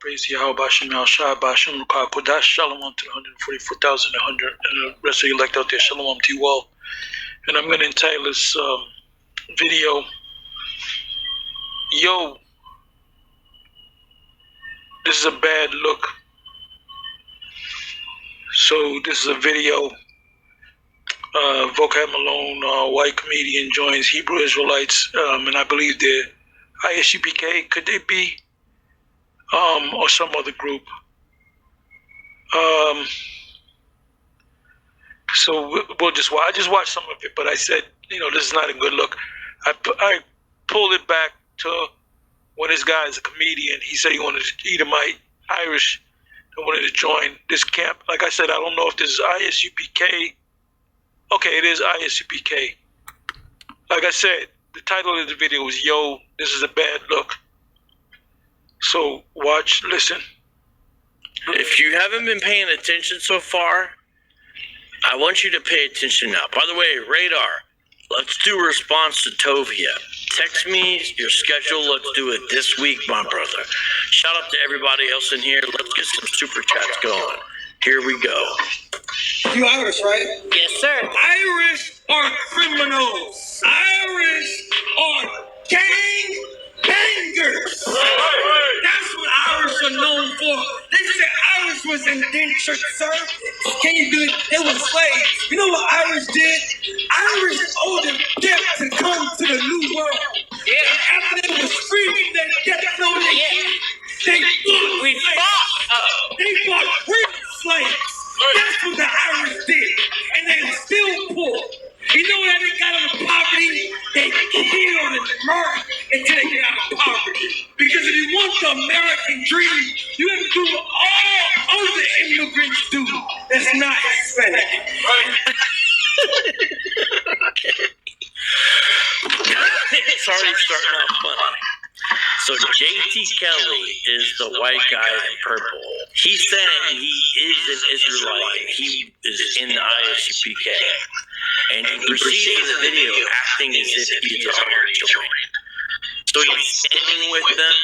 praise to Yahweh Bashem Al Shai Bashem Lukah Kodash. Shalom to the 144,100 and the rest of you elect out there. Shalom to you all. And I'm going to entitle this video, Yo, this is a bad look. So this is a video. Vocab Malone, white comedian, joins Hebrew Israelites, and I believe they're ISUPK. Could they be? Or some other group. So we'll just watch. I just watched some of it, but I said, this is not a good look. I pulled it back to when this guy is a comedian. He said he wanted to Edomite, Irish, and wanted to join this camp. Like I said, I don't know if this is ISUPK. Okay, it is ISUPK. Like I said, the title of the video is Yo, this is a bad look. So watch, listen. If you haven't been paying attention so far, I want you to pay attention now. By the way, Radar, let's do a response to Tovia. Text me your schedule. Let's do it this week, my brother. Shout out to everybody else in here. Let's get some super chats going. Here we go. You Irish, right? Yes, sir. Irish are criminals. Irish are gang bangers. That's what Irish are known for. They said Irish was indentured service. Can you do it? They were slaves. You know what Irish did? Irish owed them debt to come to the new world. Yeah. And after they were freed, they debt owed them. Yeah. They fought. We fought. They fought real slaves. That's what the Irish did. And they're still poor. You know how they got out of poverty? They killed and murdered until they get out of poverty. Because if you want the American dream, you have to do what all other immigrants do that's not Hispanic. It's already starting out funny. So JT Kelly is the white guy in purple. He's saying he is an Israelite and he is in the ISUPK. And he proceeds in the video acting as if he's already joined. So he's standing with them.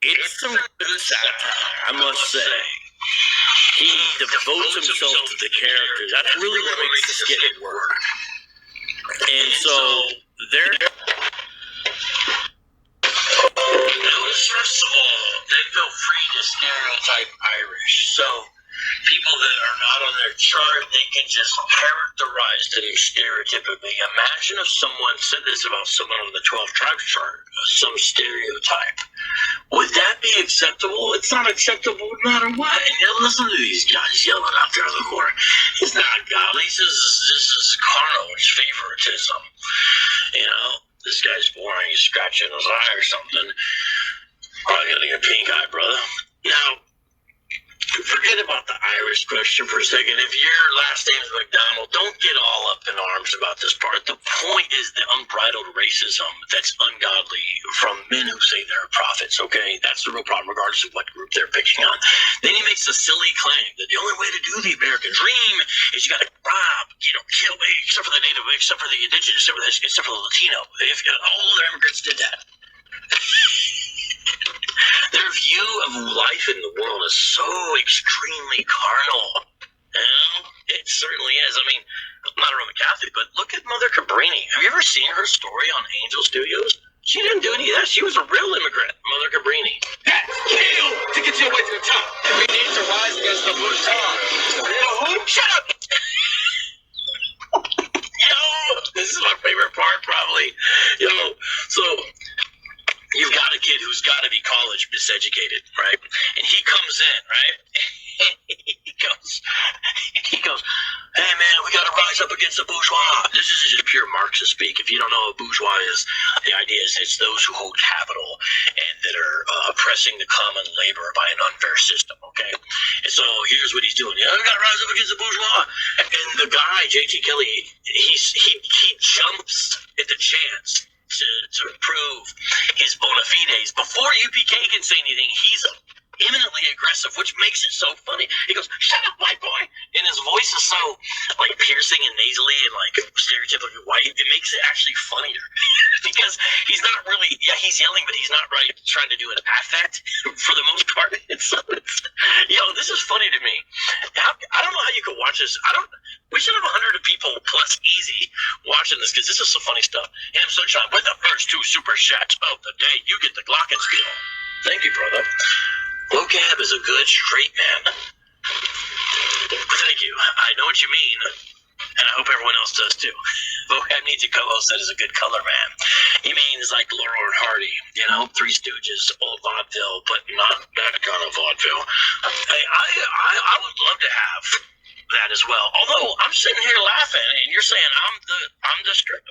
It's some good satire, I must say. He devotes himself to the characters. That's really what makes the skit work. And so they're... Notice, first of all, they feel free to stereotype Irish. So people that are not on their chart, they can just characterize them stereotypically. Imagine if someone said this about someone on the 12 tribes chart, some stereotype. Would that be acceptable? It's not acceptable no matter what. And you listen to these guys yelling out there in the corner. It's not godly. This is carnal. It's favoritism. This guy's boring. He's scratching his eye or something. Probably gonna get a pink eye, brother. Now, forget about the Irish question for a second. If your last name's McDonald, don't get all up in arms about this part. The point is the unbridled racism that's ungodly from men who say they're prophets, okay? That's the real problem, regardless of what group they're picking on. Then he makes a silly claim that the only way to do the American dream is you gotta rob, kill, except for the Native, except for the Indigenous, except for the Latino. If all other immigrants did that. Their view of life in the world is so extremely carnal. It certainly is. I mean, I'm not a Roman Catholic, but look at Mother Cabrini. Have you ever seen her story on Angel Studios? She didn't do any of that. She was a real immigrant, Mother Cabrini. Kill to get you away from the top. We need to rise against the Bush. Shut up! This is my favorite part, probably. So you've got a kid who's got to be college miseducated, right? And he comes in, right? he goes, hey man, we got to rise up against the bourgeois. This is just pure Marxist speak. If you don't know what bourgeois is, the idea is it's those who hold capital and that are oppressing the common labor by an unfair system, okay? And so here's what he's doing. We got to rise up against the bourgeois. And the guy, JT Kelly, he jumps at the chance to prove his bona fides. Before UPK can say anything, he's imminently aggressive, which makes it so funny. He goes, shut up, white boy. And his voice is so piercing and nasally and stereotypically white. It makes it actually funnier. because he's not really, yeah, he's yelling, but he's not right trying to do an affect for the most part. So this is funny to me. I don't know how you could watch this. We should have 100 people plus easy watching this because this is some funny stuff. Ham Sunshine with the first 2 super chats of the day. You get the Glockenspiel. Thank you, brother. Locab is a good straight man. Thank you. I know what you mean, and I hope everyone else does too. Vocab needs a co-host that is a good color man. He means like Laurel and Hardy, Three Stooges, old vaudeville, but not that kind of vaudeville. I would love to have that as well. Although I'm sitting here laughing, and you're saying I'm the straight.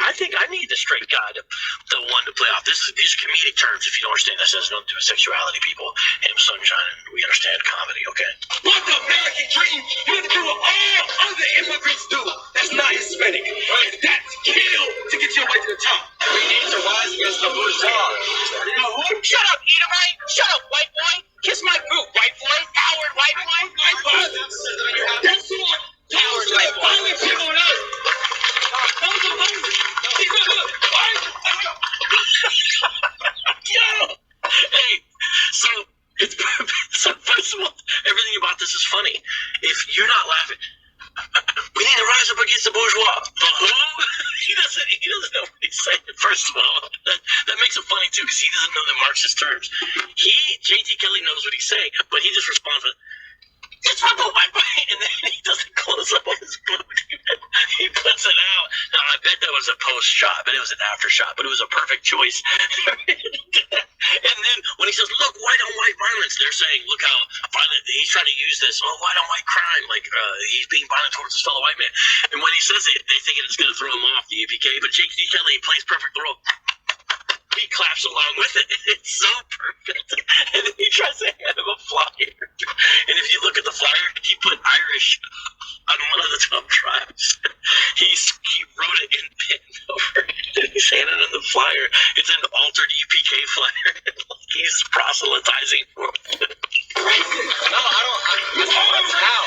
I think I need the straight guy, the one to play off. These are comedic terms. If you don't understand, this has nothing to do with sexuality, people. Ham Sunshine, we understand comedy, okay? What the American dream you have to do what all other immigrants do that's not Hispanic. Right? That's kill to get your way to the top. We need to rise against the bourgeois. Shut up, Edomite! Shut up, white boy! Kiss my boot, white boy! Coward, white boy! White boy! That's what Coward, white boy! violent people on earth. Hey, so first of all, everything about this is funny. If you're not laughing, we need to rise up against the bourgeois. The who? He doesn't know what he's saying. First of all, that makes it funny too, because he doesn't know the Marxist terms. JT Kelly knows what he's saying, but he just responds with, "It's my boot, my boy," and then he doesn't close up on his boot. He puts it out. Now, I bet that was a post shot, but it was an after shot, but it was a perfect choice. And then when he says, "Look, white on white violence," they're saying, "Look how violent." He's trying to use this, white on white crime, like he's being violent towards his fellow white man. And when he says it, they think it's going to throw him off the UPK, but JT Kelly plays perfect role. He claps along with it. It's so perfect. And then he tries to hand him a flyer. And if you look at the flyer, he put Irish on one of the top tribes. He wrote it in pen over it. And he's handing him the flyer. It's an altered UPK flyer. He's proselytizing for it. No, I don't.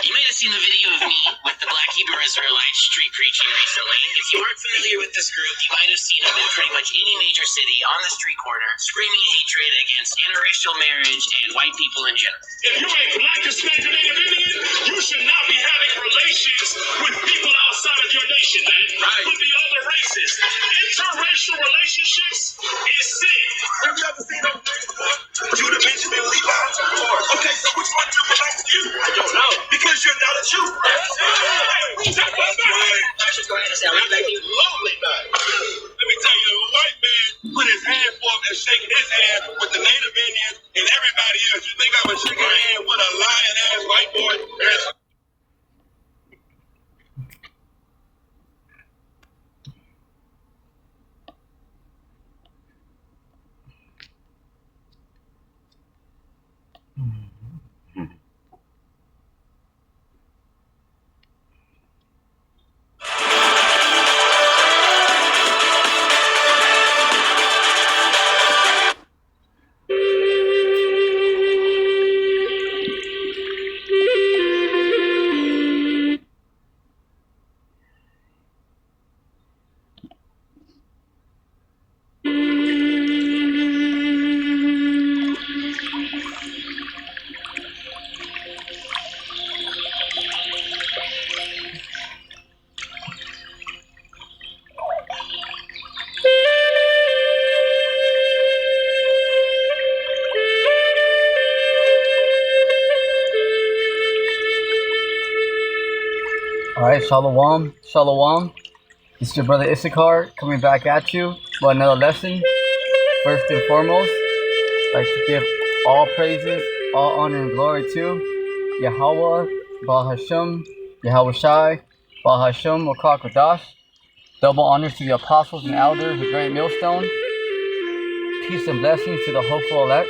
You might have seen the video of me with the Black Hebrew Israelites street preaching recently. If you aren't familiar with this group, you might have seen them in pretty much any major city on the street corner, screaming hatred against interracial marriage and white people in general. If you're a Black Hispanic Native Indian, you should not be having relations with people outside of your nation, man. Right. With the other races. Interracial relationships is sin. Have you ever seen them? Judah, Benjamin, Levi? Okay, so which one do you belong to you? I don't know. Because you're not a Jew. That's right. Lovely night. Let me tell you, a white man put his hand forth and shake his hand with the Native Indians and everybody else. You think I would shake a hand with a lion-ass white boy? Alright, Shalom, Shalom. This is your brother Issachar coming back at you with another lesson. First and foremost, I'd like to give all praises, all honor and glory to Yahweh, Baal Hashem, Yahweh Shai, Baal Hashem, Wakar Kodash. Double honors to the apostles and elders of Great Millstone. Peace and blessings to the hopeful elect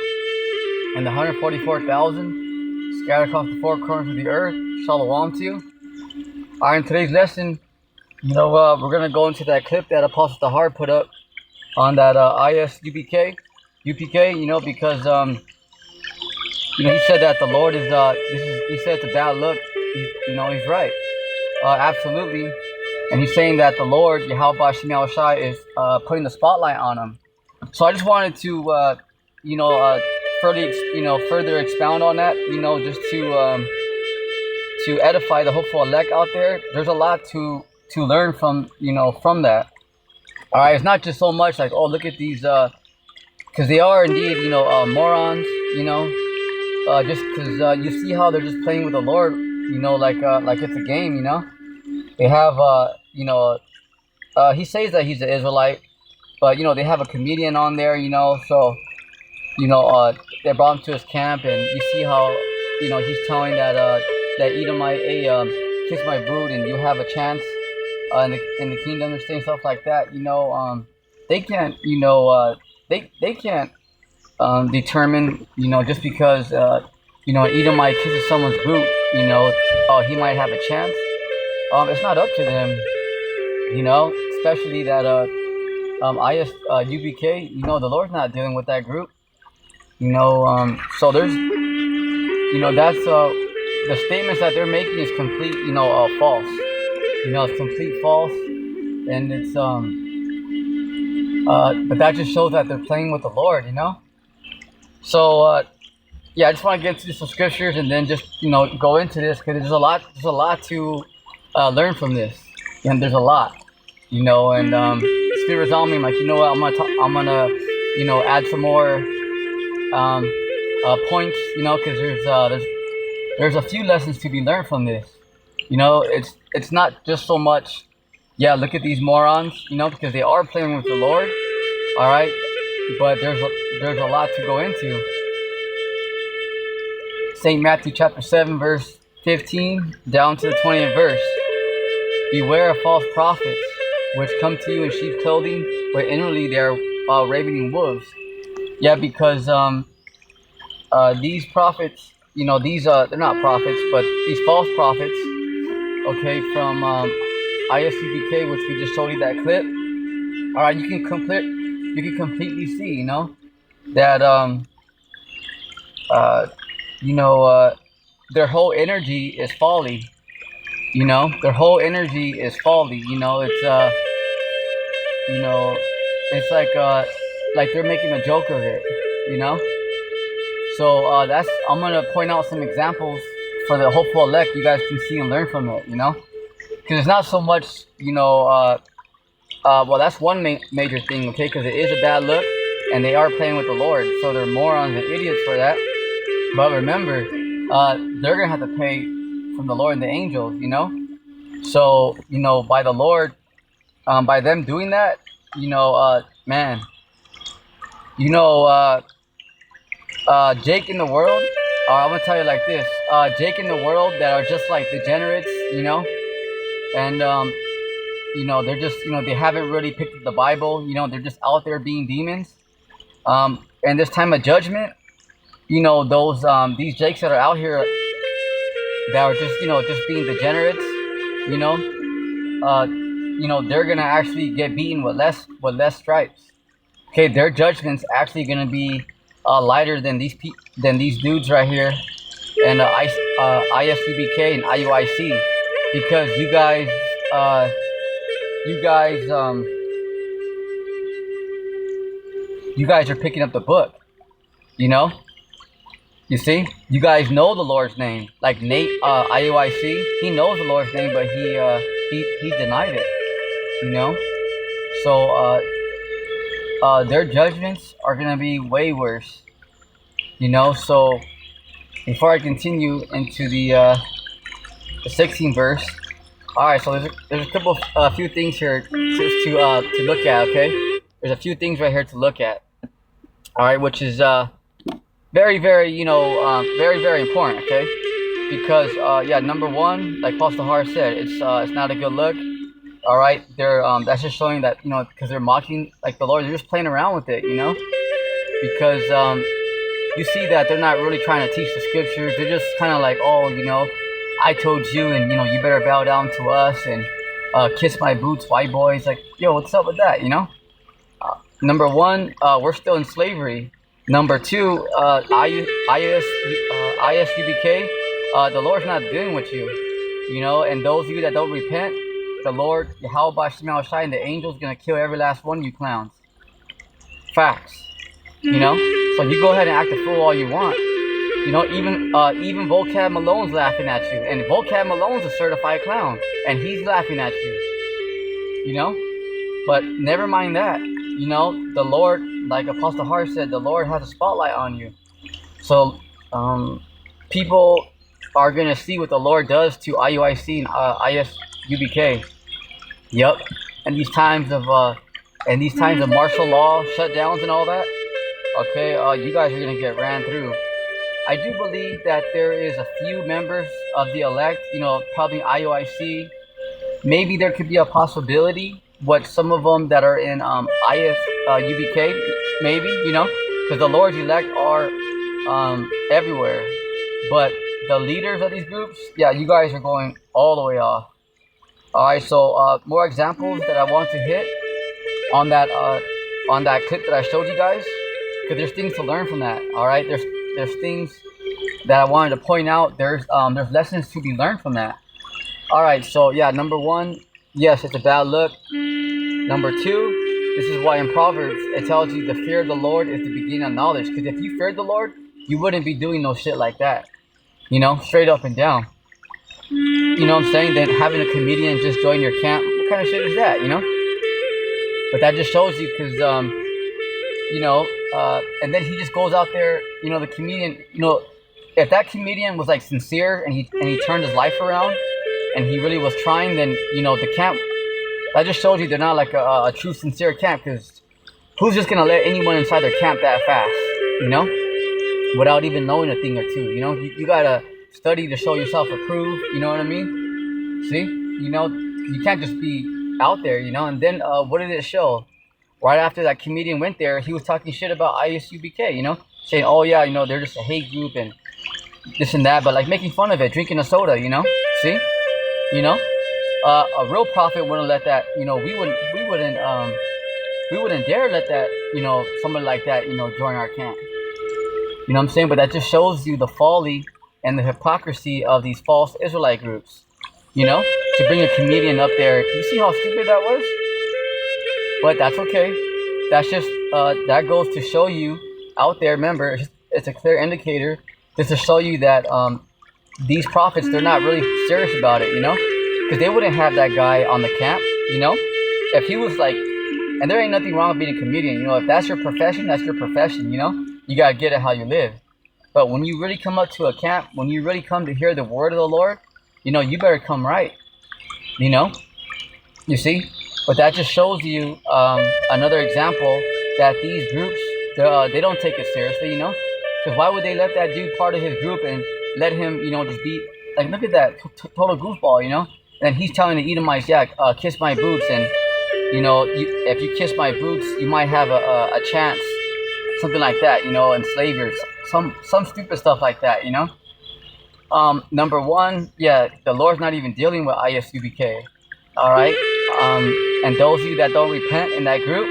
and the 144,000 scattered across the four corners of the earth. Shalom to you. Alright, in today's lesson, we're going to go into that clip that Apostle Tahar put up on that UPK, because, he said that the Lord is, he said it's a bad look. He's right. Absolutely. and he's saying that the Lord Yahweh Shem Yahushai is putting the spotlight on him. So I just wanted to further expound on that, just to edify the hopeful elect out there. There's a lot to learn from from that. All right, it's not just so much like, oh, look at these, because they are indeed morons, just because you see how they're just playing with the Lord, like it's a game, They have he says that he's an Israelite, but they have a comedian on there, so they brought him to his camp, and you see how he's telling that Edomite, hey, kiss my boot and you have a chance in the kingdom and stuff like that. They can't they can't determine just because an Edomite kisses someone's boot, he might have a chance. It's not up to them, especially that UBK, the Lord's not dealing with that group, so there's that's the statements that they're making is complete false. It's complete false, and it's but that just shows that they're playing with the Lord, So yeah, I just want to get into some scriptures and then just go into this, because there's a lot to learn from this, and there's a lot, and Spirit was on me. I'm like, what, I'm gonna add some more points, because there's a few lessons to be learned from this. It's not just so much, yeah, look at these morons, because they are playing with the Lord, all right, but there's a lot to go into. St. Matthew chapter 7 verse 15 down to the 20th verse. Beware of false prophets, which come to you in sheep's clothing, but inwardly they are ravening wolves. Yeah, because these prophets, these they're not prophets, but these false prophets, okay, from ISUBK, which we just showed you that clip. All right, you can completely see, that their whole energy is folly. Their whole energy is folly. It's like they're making a joke of it. So I'm gonna point out some examples for the hopeful elect. You guys can see and learn from it. Because it's not so much, well, that's one major thing, okay? Because it is a bad look, and they are playing with the Lord, so they're morons and idiots for that. But remember, they're gonna have to pay from the Lord and the angels, So, by the Lord, by them doing that, man, Jake in the world, I'm gonna tell you like this, Jake in the world that are just like degenerates, and they're just, they haven't really picked up the Bible, they're just out there being demons. And this time of judgment, those these Jakes that are out here that are just just being degenerates, they're gonna actually get beaten with less stripes. Okay, their judgment's actually gonna be lighter than these dudes right here, and ISUBK and IUIC, because you guys are picking up the book, You see, you guys know the Lord's name. Like Nate, IUIC, he knows the Lord's name, but he denied it. So their judgments are gonna be way worse. So before I continue into the 16th verse, all right. So there's a few things here to look at. Okay, there's a few things right here to look at. All right, which is very, very, very, very important. Okay, because number one, like Pastor Hart said, it's not a good look. All right, they're that's just showing that because they're mocking like the Lord, they're just playing around with it, because you see that they're not really trying to teach the scriptures. They're just kind of like, oh, I told you, and you better bow down to us and kiss my boots, white boys. Like, yo, what's up with that? Number one, we're still in slavery. Number two, ISUBK, the Lord's not dealing with you, and those of you that don't repent, the Lord, Yahweh Shema Shai, and the angels gonna kill every last one of you clowns. Facts. You know? So you go ahead and act a fool all you want. You know, even Vocab Malone's laughing at you. And Vocab Malone's a certified clown. And he's laughing at you. You know? But never mind that. You know, the Lord, like Apostle Hart said, the Lord has a spotlight on you. So, people are going to see what the Lord does to IUIC and ISUBK. Yep. And these times of martial law shutdowns and all that, okay, you guys are going to get ran through. I do believe that there is a few members of the elect, you know, probably IUIC. Maybe there could be a possibility what some of them that are in UBK, maybe, you know, because the Lord's elect are everywhere. But the leaders of these groups, yeah, you guys are going all the way off. All right, so more examples that I want to hit on that clip that I showed you guys, because there's things to learn from that. All right, there's things that I wanted to point out. There's lessons to be learned from that. All right, so yeah, number one, yes, it's a bad look. Number two, this is why in Proverbs it tells you the fear of the Lord is the beginning of knowledge. Because if you feared the Lord, you wouldn't be doing no shit like that. You know, straight up and down. You know what I'm saying? Then having a comedian just join your camp, what kind of shit is that? You know? But that just shows you, because you know, and then he just goes out there. You know, the comedian. You know, if that comedian was like sincere and he turned his life around and he really was trying, then you know the camp. That just shows you they're not like a true sincere camp, because who's just gonna let anyone inside their camp that fast, you know, without even knowing a thing or two, you know? You gotta study to show yourself approved, you know what I mean? See, you know, you can't just be out there, you know? And then what did it show? Right after that comedian went there, he was talking shit about ISUBK, you know, saying, oh yeah, you know, they're just a hate group and this and that, but like making fun of it, drinking a soda, you know? See, you know? A real prophet wouldn't let that, you know, we wouldn't dare let that, you know, somebody like that, you know, join our camp. You know what I'm saying? But that just shows you the folly and the hypocrisy of these false Israelite groups, you know, to bring a comedian up there. You see how stupid that was? But that's okay. That's just, that goes to show you out there, remember, it's a clear indicator just to show you that these prophets, they're not really serious about it, you know? Because they wouldn't have that guy on the camp, you know? If he was like, and there ain't nothing wrong with being a comedian, you know? If that's your profession, that's your profession, you know? You gotta get it how you live. But when you really come up to a camp, when you really come to hear the word of the Lord, you know, you better come right, you know? You see? But that just shows you another example that these groups, they don't take it seriously, you know? Because why would they let that dude part of his group and let him, you know, just be, like, look at that total goofball, you know? And he's telling the Edomites, yeah, kiss my boots, and, you know, if you kiss my boots, you might have a chance, something like that, you know, enslave yours, some stupid stuff like that, you know? Number one, yeah, the Lord's not even dealing with ISUBK, all right? And those of you that don't repent in that group,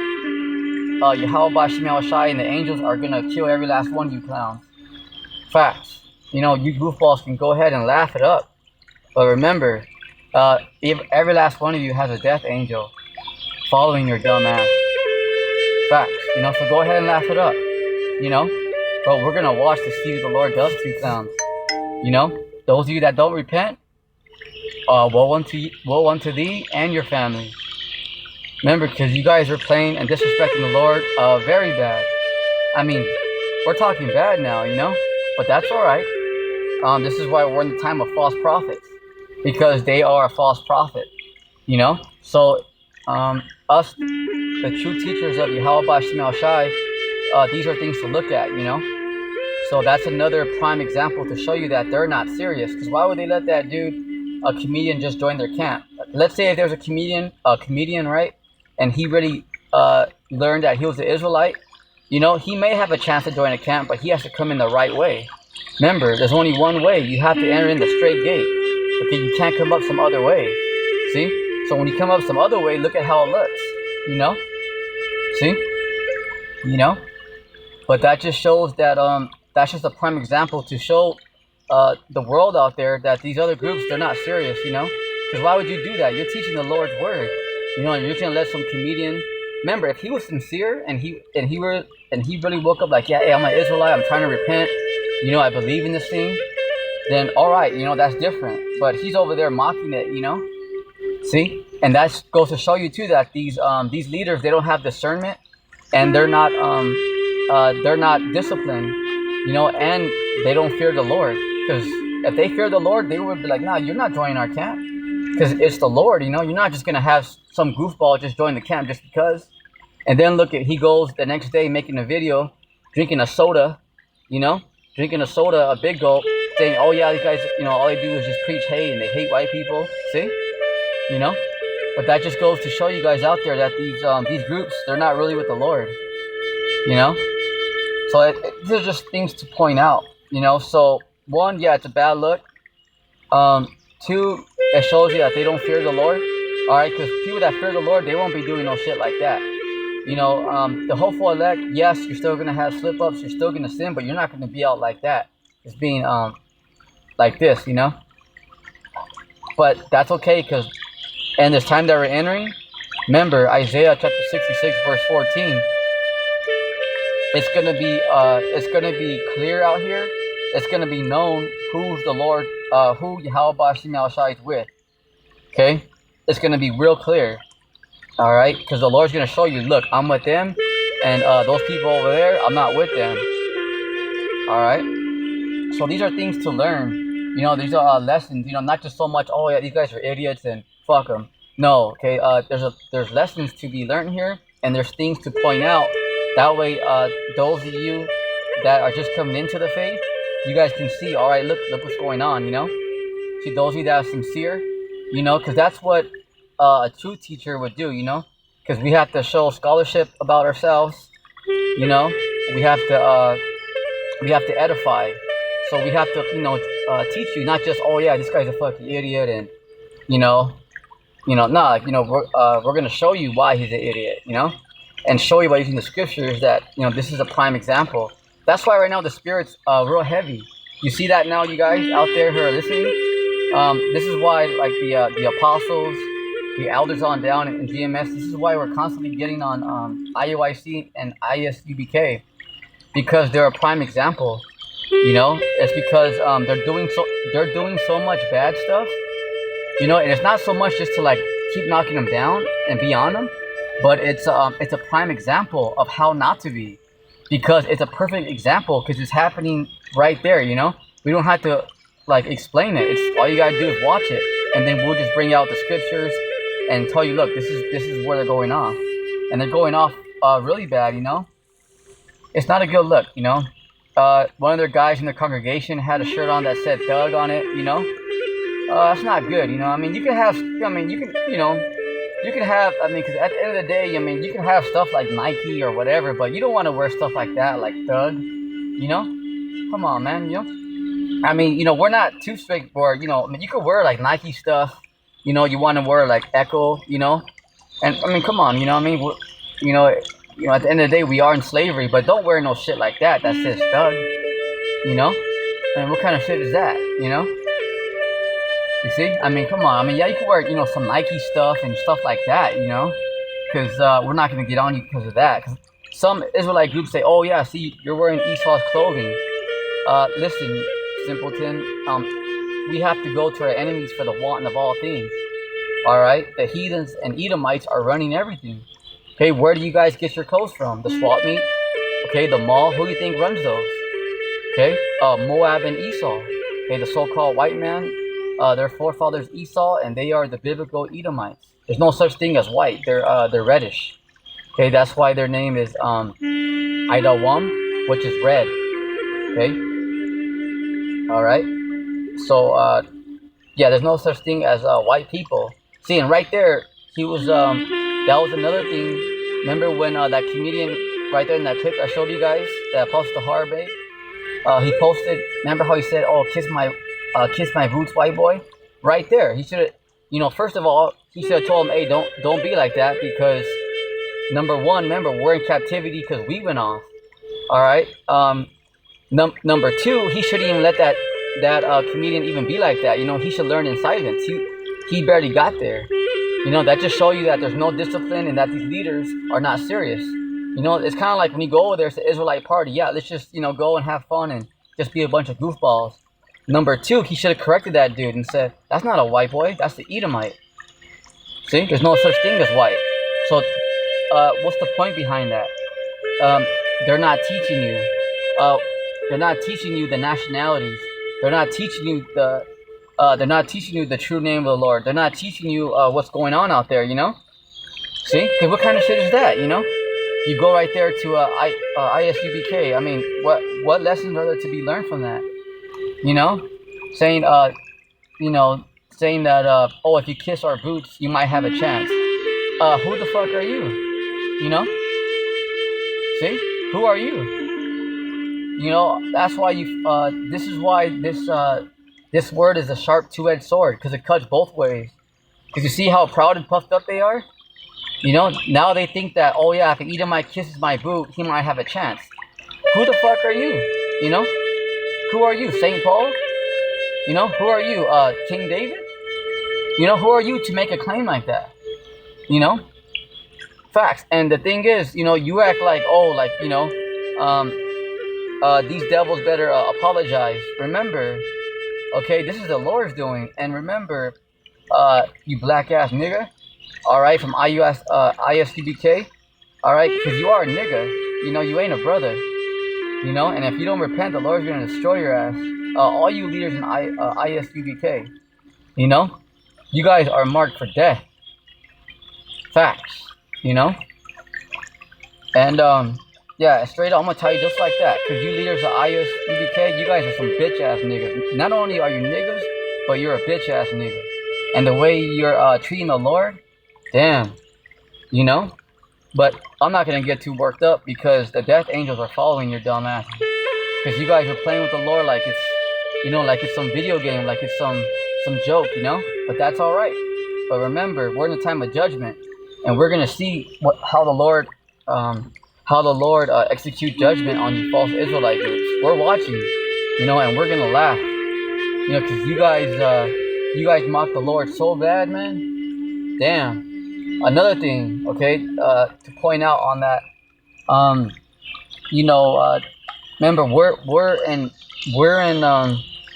Yahweh Shema Shai and the angels are going to kill every last one of you clowns. Facts. You know, you goofballs can go ahead and laugh it up. But remember, every last one of you has a death angel following your dumb ass. Facts. You know, so go ahead and laugh it up. You know? But we're going to watch to see what the Lord does to you clowns. You know? Those of you that don't repent, woe unto thee and your family. Remember, because you guys are playing and disrespecting the Lord very bad. I mean, we're talking bad now, you know? But that's alright. This is why we're in the time of false prophets. Because they are a false prophet. You know? So, us, the true teachers of Yahweh Shema Shai, these are things to look at, you know? So that's another prime example to show you that they're not serious. Because why would they let that dude, a comedian, just join their camp? Let's say if there's a comedian, right? And he really learned that he was an Israelite, you know, he may have a chance to join a camp, but he has to come in the right way. Remember, there's only one way. You have to enter in the straight gate. Okay, you can't come up some other way. See? So when you come up some other way, look at how it looks. You know? See? You know? But that just shows that that's just a prime example to show the world out there that these other groups, they're not serious, you know? Because why would you do that? You're teaching the Lord's word. You know, and you're gonna let some comedian. Remember, if he was sincere and he really woke up like, yeah, hey, I'm an Israelite. I'm trying to repent. You know, I believe in this thing. Then all right, you know, that's different. But he's over there mocking it. You know, see, and that goes to show you too that these leaders, they don't have discernment, and they're not disciplined. You know, and they don't fear the Lord. Because if they fear the Lord, they would be like, nah, you're not joining our camp. Because it's the Lord, you know. You're not just going to have some goofball just join the camp just because. And then look at, he goes the next day making a video, drinking a soda, you know. Drinking a soda, a big gulp, saying, oh yeah, these guys, you know, all they do is just preach hate and they hate white people. See? You know? But that just goes to show you guys out there that these groups, they're not really with the Lord. You know? So these are just things to point out, you know. So one, yeah, it's a bad look. Two, it shows you that they don't fear the Lord. All right, because people that fear the Lord, they won't be doing no shit like that. You know, the hopeful elect, yes, you're still gonna have slip-ups, you're still gonna sin, but you're not gonna be out like that. It's being like this, you know. But that's okay, because in this time that we're entering, remember Isaiah chapter 66 verse 14. It's gonna be clear out here. It's gonna be known who's the Lord, who Yahweh Shai is with. Okay, it's gonna be real clear. All right, because the Lord's gonna show you. Look, I'm with them, and those people over there, I'm not with them. All right. So these are things to learn. You know, these are lessons. You know, not just so much. Oh yeah, these guys are idiots and fuck them. No. Okay. There's lessons to be learned here, and there's things to point out. That way, those of you that are just coming into the faith, you guys can see, all right, look what's going on, you know? See, those of you that are sincere, you know, because that's what a true teacher would do, you know? Because we have to show scholarship about ourselves, you know? We have to edify. So we have to, you know, teach you, not just, oh yeah, this guy's a fucking idiot, and, nah, like, you know, we're going to show you why he's an idiot, you know? And show you by using the scriptures that, you know, this is a prime example. That's why right now the spirit's real heavy. You see that now, you guys out there who are listening? This is why, like, the apostles, the elders on down in GMS, this is why we're constantly getting on IUIC and ISUBK. Because they're a prime example. You know? It's because they're doing so much bad stuff. You know, and it's not so much just to, like, keep knocking them down and be on them. But it's a prime example of how not to be, because it's a perfect example because it's happening right there. You know, we don't have to like explain it. It's all you gotta do is watch it, and then we'll just bring out the scriptures and tell you, look, this is where they're going off, and they're going off really bad. You know, it's not a good look. You know, one of their guys in the congregation had a shirt on that said "Thug" on it. You know, that's not good. You know, I mean, you can have, you can have, because at the end of the day, you can have stuff like Nike or whatever, but you don't want to wear stuff like that, like Thug, you know? Come on, man, you know? We're not too strict for, you could wear like Nike stuff, you know, you want to wear like Echo, you know? And, come on, you know what I mean? At the end of the day, we are in slavery, but don't wear no shit like that says Thug, you know? And what kind of shit is that, you know? You see? Come on. Yeah, you can wear, some Nike stuff and stuff like that, you know? Because we're not going to get on you because of that. Because some Israelite groups say, oh, yeah, see, you're wearing Esau's clothing. Listen, simpleton, we have to go to our enemies for the wanton of all things. All right? The heathens and Edomites are running everything. Okay, where do you guys get your clothes from? The swap meet? Okay, the mall? Who do you think runs those? Okay, Moab and Esau. Okay, the so-called white man. Their forefathers Esau, and they are the biblical Edomites. There's no such thing as white. They're reddish. Okay, that's why their name is Idawam, which is red. Okay. All right. So yeah, there's no such thing as white people. See, and right there, he was that was another thing. Remember when that comedian right there in that clip I showed you guys, that Apostle Harbe, he posted. Remember how he said, "Oh, kiss my boots, white boy." Right there, he should have, first of all, he should have told him, hey, don't be like that, because number one, remember, we're in captivity because we went off. All right. Number two, he shouldn't even let that comedian even be like that. He should learn in silence. he barely got there. You know, that just shows you that there's no discipline and that these leaders are not serious. You know, it's kind of like when you go over there, it's the Israelite party. Yeah, let's just, you know, go and have fun and just be a bunch of goofballs. Number two, he should have corrected that dude and said, that's not a white boy, that's the Edomite. See, there's no such thing as white. So, what's the point behind that? They're not teaching you. They're not teaching you the nationalities. They're not teaching you the. They're not teaching you the true name of the Lord. They're not teaching you what's going on out there. You know. See, because what kind of shit is that? You know. You go right there to ISUBK. I mean, what lessons are there to be learned from that? You know, saying saying that oh, if you kiss our boots, you might have a chance. Who the fuck are you? You know. See, who are you? You know, that's why you. This is why this word is a sharp two-edged sword, because it cuts both ways. Because you see how proud and puffed up they are. You know, now they think that, oh yeah, if an Edomite kisses my boot, he might have a chance. Who the fuck are you? You know, who are you, Saint Paul? You know, who are you, King David? You know, who are you to make a claim like that? You know, facts. And the thing is, you know, you act like, oh, like, you know, these devils better apologize. Remember, okay, this is the Lord's doing. And remember, you black ass nigga, all right, from ISUBK, all right, because you are a nigga. You know, you ain't a brother. You know, and if you don't repent, the Lord's gonna destroy your ass. All you leaders in ISUBK, you know, you guys are marked for death. Facts, you know. And yeah, straight up, I'm gonna tell you just like that, because you leaders of ISUBK, you guys are some bitch ass niggas. Not only are you niggas, but you're a bitch ass nigga. And the way you're treating the Lord, damn, you know. But I'm not gonna get too worked up, because the death angels are following your dumb ass. Because you guys are playing with the Lord like it's, you know, like it's some video game, like it's some joke, you know. But that's all right. But remember, we're in the time of judgment, and we're gonna see how the Lord execute judgment on you false Israelite groups. We're watching, you know, and we're gonna laugh, you know, because you guys mock the Lord so bad, man. Damn. Another thing, okay, to point out on that, you know, remember we're in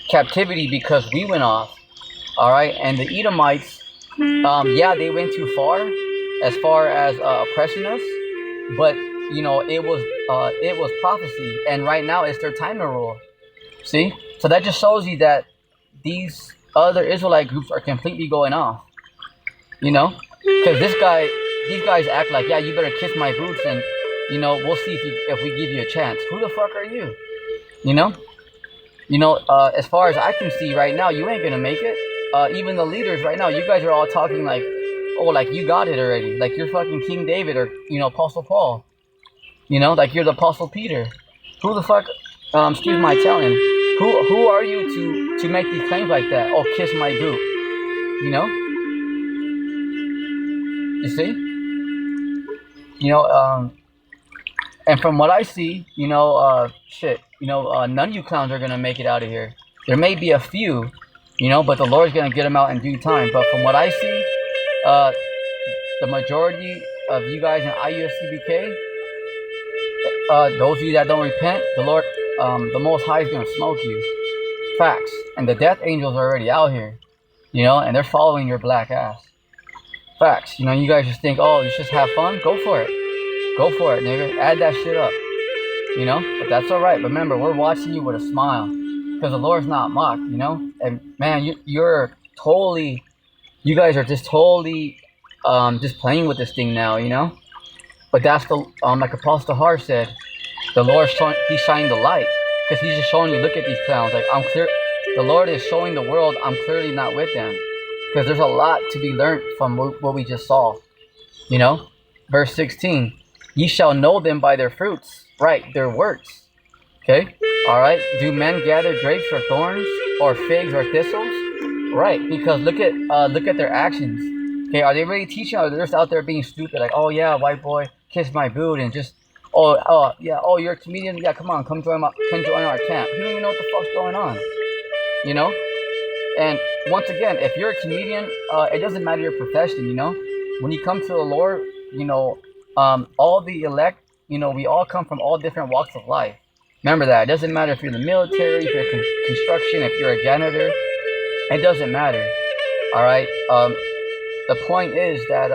captivity because we went off, all right, and the Edomites, yeah, they went too far as oppressing us, but you know, it was prophecy, and right now it's their time to rule. See, so that just shows you that these other Israelite groups are completely going off, you know. Because these guys act like, yeah, you better kiss my boots, and you know, we'll see if we give you a chance. Who the fuck are you? You know, as far as I can see right now, you ain't gonna make it. Even the leaders right now, you guys are all talking like, oh, like you got it already, like you're fucking King David or, you know, Apostle Paul. You know, like you're the Apostle Peter. Who the fuck? Excuse my Italian. Who are you to make these claims like that? Oh, kiss my boot. You know. You see? You know, and from what I see, you know, shit, you know, none of you clowns are gonna make it out of here. There may be a few, you know, but the Lord's gonna get them out in due time. But from what I see, the majority of you guys in IUSCBK, those of you that don't repent, the Lord, the Most High is gonna smoke you. Facts. And the death angels are already out here, you know, and they're following your black ass. Facts. You know, you guys just think, oh, you just have fun? Go for it. Go for it, nigga. Add that shit up. You know? But that's alright. Remember, we're watching you with a smile. Because the Lord's not mocked, you know? And, man, you're totally... You guys are just totally just playing with this thing now, you know? But that's the... like Apostle Har said, the Lord, he's shining the light. Because he's just showing you, look at these clowns. Like, I'm clear... The Lord is showing the world I'm clearly not with them. Because there's a lot to be learned from what we just saw. You know? Verse 16. Ye shall know them by their fruits. Right, their works. Okay? Alright? Do men gather grapes or thorns? Or figs or thistles? Right, because look at their actions. Okay, are they really teaching, or are they just out there being stupid? Like, oh yeah, white boy, kiss my boot, and just, oh yeah, oh, you're a comedian? Yeah, come on, come join our camp. You don't even know what the fuck's going on. You know? And once again, if you're a comedian, it doesn't matter your profession. You know, when you come to the Lord, you know, all the elect, you know, we all come from all different walks of life. Remember that. It doesn't matter if you're in the military, if you're construction, if you're a janitor. It doesn't matter. All right. The point is that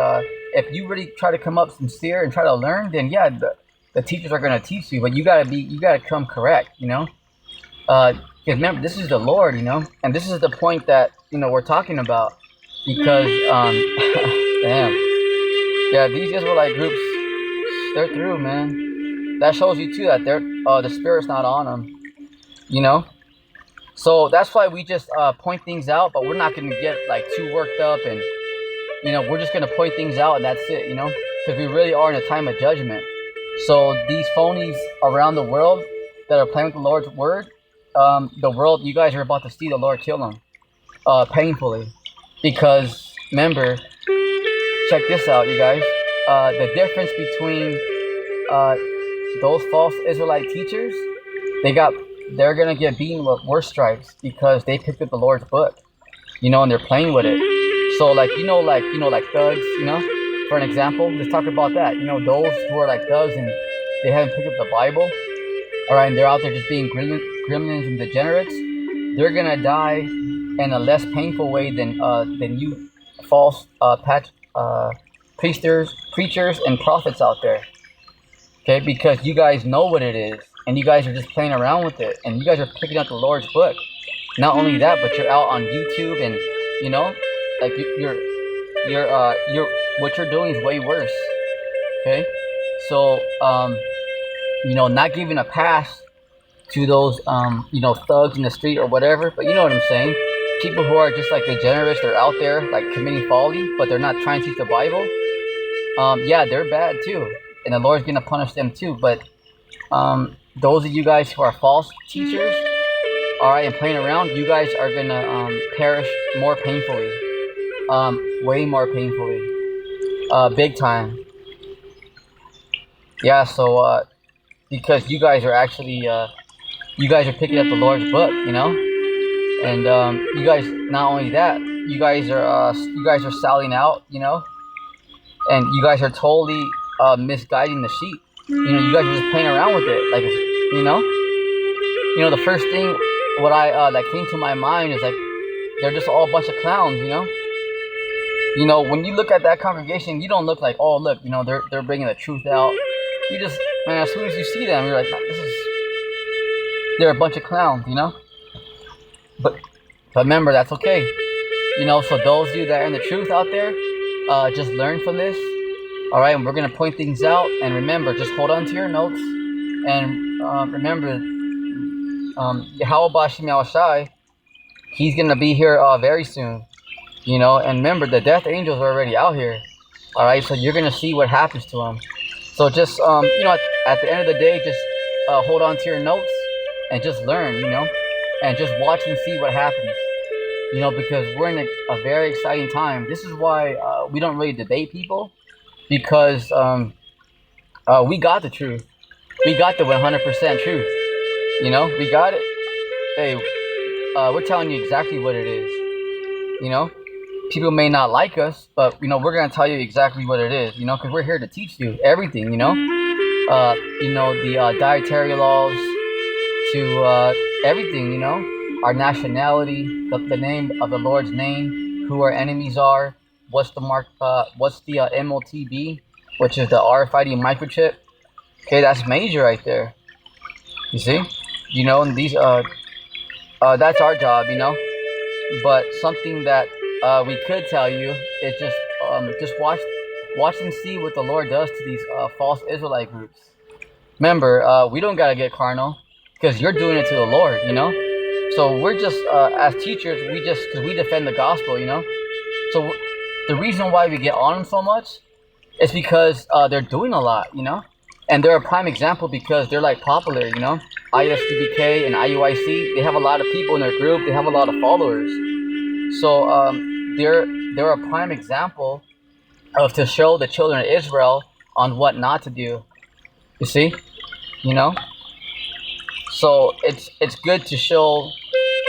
if you really try to come up sincere and try to learn, then yeah, the teachers are gonna teach you, but you gotta come correct. You know. Because remember, this is the Lord. You know, and this is the point that we're talking about. Because damn, yeah, these Israelite groups, they're through, man. That shows you too that the Spirit's not on them. You know. So that's why we just point things out, but we're not going to get like too worked up, and we're just going to point things out, and that's it, because we really are in a time of judgment. So these phonies around the world that are playing with the Lord's word, the world, you guys are about to see the Lord kill them painfully, because remember, check this out, you guys. The difference between those false Israelite teachers, they're gonna get beaten with worse stripes because they picked up the Lord's book, and they're playing with it. So like thugs, for an example, let's talk about that. Those who are like thugs and they haven't picked up the Bible, all right, and they're out there just being gremlins and degenerates. They're gonna die in a less painful way than you false preachers and prophets out there. Okay, because you guys know what it is. And you guys are just playing around with it, and you guys are picking up the Lord's book. Not only that, but you're out on YouTube, and like you're what you're doing is way worse. Okay, so not giving a pass to those thugs in the street or whatever, but you know what I'm saying. People who are just like degenerates, they're out there like committing folly, but they're not trying to teach the Bible. Yeah, they're bad too, and the Lord's gonna punish them too. But those of you guys who are false teachers, all right, and playing around, you guys are gonna perish more painfully, way more painfully, big time. Yeah, so because you guys are actually you guys are picking up the Lord's book, and you guys, not only that, you guys are selling out, and you guys are totally misguiding the sheep. You guys are just playing around with it, like, the first thing what that came to my mind is like, they're just all a bunch of clowns, when you look at that congregation, you don't look like, oh look, they're bringing the truth out. You just, man, as soon as you see them, you're like, they're a bunch of clowns, But remember, that's okay, So those of you that are in the truth out there, just learn from this. All right, and we're going to point things out. And remember, just hold on to your notes. And remember, Yahweh Bashim Yahushai, he's going to be here very soon. And remember, the death angels are already out here. All right, so you're going to see what happens to them. So just, at the end of the day, just hold on to your notes and just learn, and just watch and see what happens. Because we're in a very exciting time. This is why we don't really debate people. Because we got the truth. We got the 100% truth. We got it. Hey, we're telling you exactly what it is. People may not like us, but, we're going to tell you exactly what it is, because we're here to teach you everything, the dietary laws to everything, our nationality, the name of the Lord's name, who our enemies are, what's the MOTB, which is the RFID microchip. Okay, that's major right there. You see, and these that's our job, But something that we could tell you is just watch and see what the Lord does to these false Israelite groups. Remember, we don't gotta get carnal, because you're doing it to the Lord, So we're just as teachers, because we defend the gospel, So the reason why we get on them so much is because they're doing a lot, and they're a prime example because they're like popular, ISDBK and IUIC, they have a lot of people in their group, they have a lot of followers. So they're a prime example of to show the children of Israel on what not to do. You see, So it's good to show